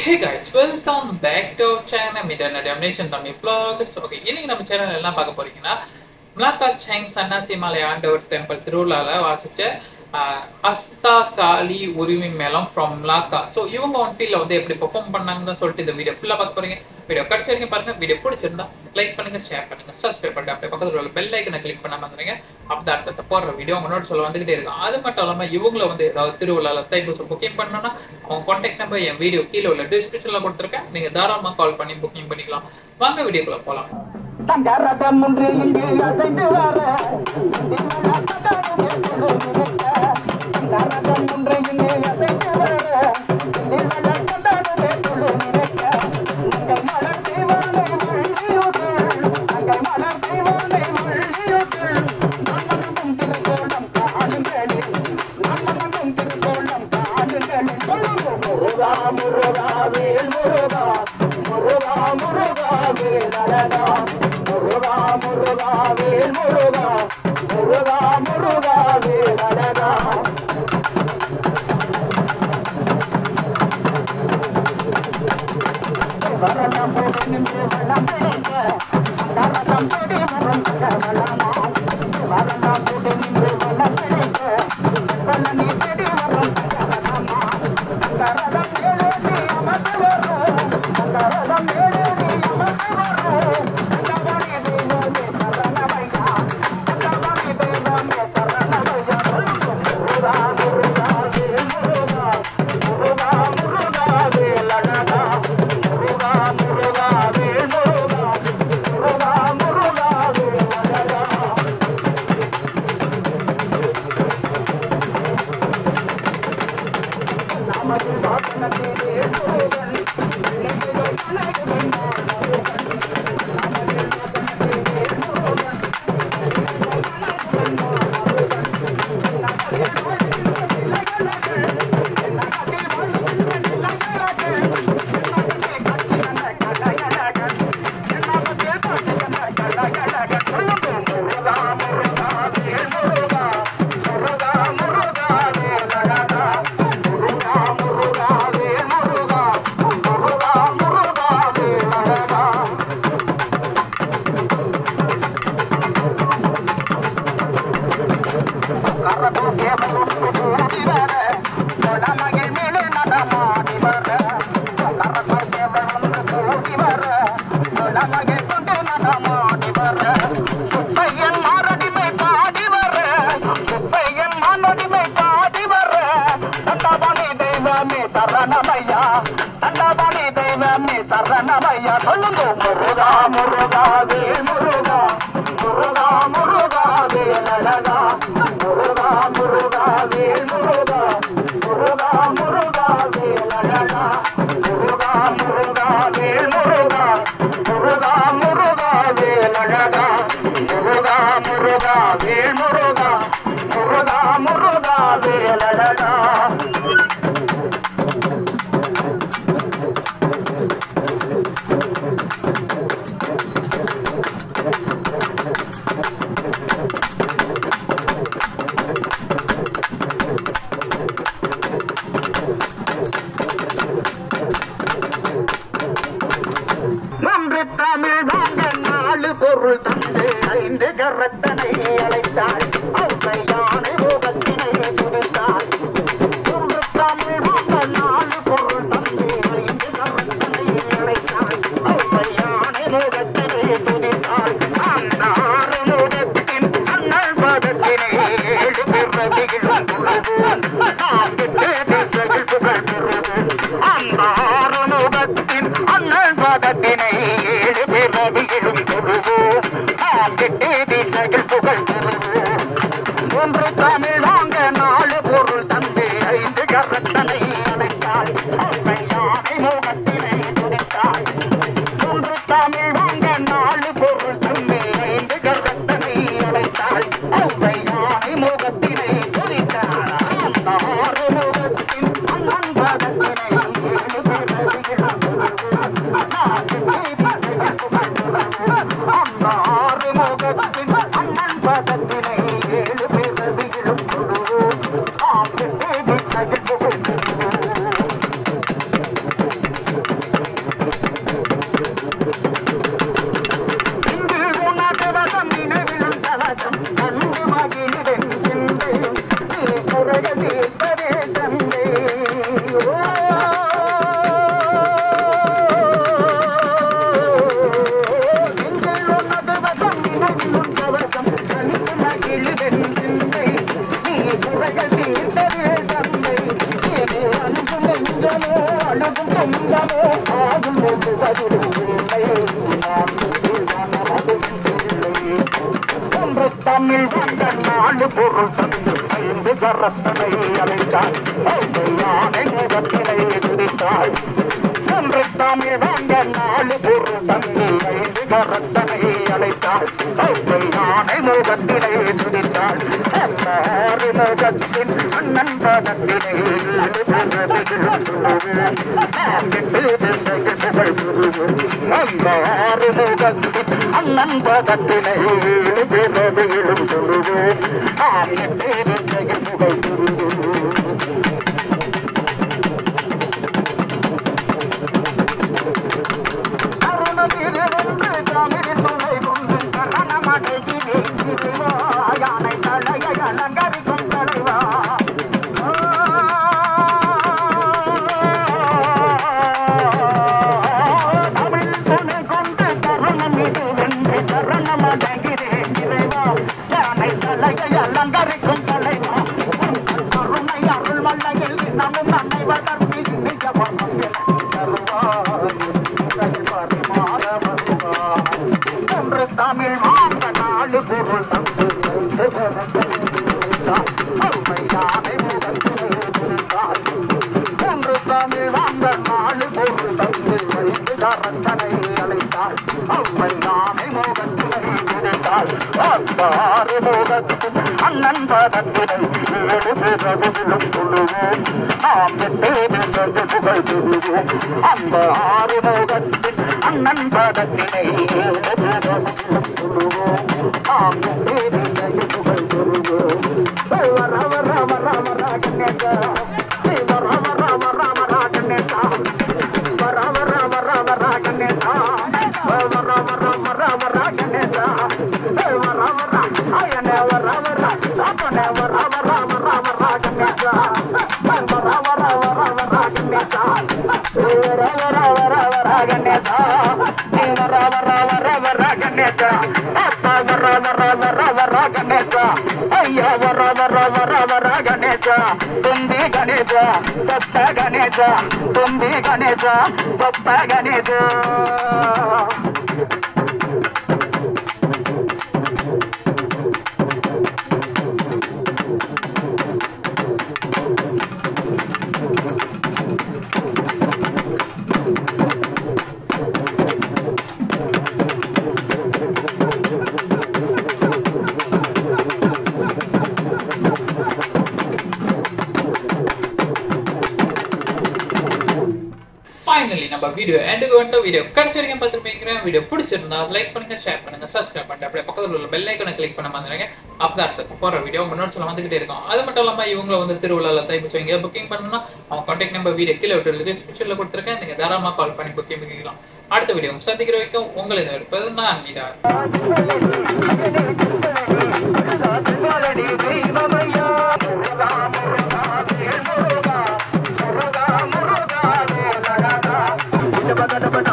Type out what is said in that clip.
Hey guys, welcome back to our channel Midana Damnation Tamil Vlog. So okay, இன்னைக்கு நம்ம சேனல்ல என்ன பார்க்க போறீங்கன்னா மலாக்கா செங் சன்னாசி மலை ஆண்டவர் டெம்பிள் திருவிழால வாசிச்ச அஸ்தா காளி உரிமை மேளம் from மலாக்கா. ஸோ இவங்க ஒன் ஃபீல்ட்ல வந்து எப்படி பெர்ஃபார்ம் பண்ணாங்கன்னு சொல்லிட்டு இந்த வீடியோ ஃபுல்லா பார்க்க போறீங்க. வீடியோ கடைசி வரைக்கும் பாருங்க. வீடியோ பிடிச்சிருந்தா லைக் பண்ணுங்க, ஷேர் பண்ணுங்க, சப்ஸ்கிரைப் பண்ணுங்க. அப்படியே பக்கத்துல உள்ள பெல் ஐக்கனை கிளிக் பண்ணாம வந்துருங்க. அப்படி அடுத்த போடுற வீடியோ உங்களோட சொல்ல வந்துகிட்டே இருக்கும். அது மட்டும் இல்லாம இவங்கள வந்து ஏதாவது திருவிழால தைப்பூசம் புக்கிங் பண்ணணும்னா அவங்க கான்டாக்ட் நம்பர் என் வீடியோ கீழே உள்ள டிஸ்கிரிப்ஷன்ல கொடுத்துருக்கேன். நீங்க தாராளமா கால் பண்ணி புக்கிங் பண்ணிக்கலாம். வாங்க வீடியோக்குள்ள போலாம். தங்கரதம் ஒன்று இங்கு அசைந்து வர தங்கரதம் ஒன்று இங்கு அசைந்து வர அழுகும் துன்பமே ஆகும் என்று பதிலை ஒன்று தமிழ் வந்த நாலு பொருள் தந்து 5 கரத்தனை அழைத்தாள் யானை முகத்தினை துடித்தாள் ஒன்று தமிழ் வந்த நாலு பொருள் தந்து 5 கரத்தனை அழைத்தாள் யானை முகத்தினை துடித்தாள் ஆறு முகத்தின் அண்ணன் பதத்தினை ஆறு முகத்தின் அண்ணன் பதத்தினை பிறவியிலும் சொல்லுவோம் புகழ் அருணகிரி ஒன்று தமிழ் துணை கொண்டு கரணமடைகிறே யானை தலையை அலங்கரிக்கும் தலைவா தமிழ் துணை கொண்டு கரணம் இது வென்று கரணமடைகிறே இறைவா யானை தலையை அலங்கரிக்கும் தலைவா கருணை அருள் மல்லையில் நமும் நன்மை வளர்த்தி நிஜ ஒன்று தமிழ் வாங்க நாலு பொருள் தந்து யானை முகத்தினை துடித்தாள் ஒன்று தமிழ் வாங்க நாலு பொருள் தந்து 5 கரத்தனை அழைத்தாள் அம்மை யானை முகத்தினை துடித்தாள் ஆறு முகத்தின் அண்ணன் பதத்தினை 7 பிறவிலும் சொல்லுவோம் நாம் 8 புகழ் பெறுவோம் அந்த ஆறு முகத்தின் அண்ணன் பதத்தினை 7 பிறவிலும் சொல்லுவோம் நாம் 8 புகழ் பெறுவோம் ராம ராம ராம ராகணேசா ராம ராம ராம ராகணேசா ராம ராம ராம ராகணேசா ராம ராம ராம ராம ராகணேசா ராம ராம ஆயனே ராம ராமனே ராம ராம ராம ராகணேசா ராம ராம ராம ராம ராகணேசா ராம ராம ராம ராகணேசா ராம ராம ராம ராம ராகணேசா ராம ராம ராம ராம ராகணேசா ஐயா ராம ராம ராம ராகணேசா தும்பி கணேசா பப்ப கணேசா தும்பி கணேசா பப்ப கணேசா ஃபைனலி நம்ம வீடியோ எண்டுக்கு வந்துட்டு வீடியோ கடைசி வரைக்கும் பார்த்துருப்பீங்க. வீடியோ பிடிச்சிருந்தா லைக் பண்ணுங்க, ஷேர் பண்ணுங்க, சப்ஸ்கிரைப் பண்ணிட்டு அப்படியே பக்கத்தில் உள்ள பெல் ஐக்கனை கிளிக் பண்ண மாதிரிங்க. அப்பதான் அடுத்து போகிற வீடியோ முன்னோட்ஸ் எல்லாம் வந்துகிட்டே இருக்கும். அது மட்டும் இல்லாமல் இவங்களை வந்து திருவிழாவில் தைப்பிச்சு வைங்க புக்கிங் பண்ணணும்னா அவங்க கான்டாக்ட் நம்பர் வீடியோ கீழே விட்டு டிஸ்கிரிப்ஷனில் கொடுத்துருக்கேன். நீங்கள் தாராளமாக கால் பண்ணி புக்கிங் பண்ணிக்கலாம். அடுத்த வீடியோ சந்திக்கிற வரைக்கும் உங்களை இருப்பது நான் நீடா. Bada bada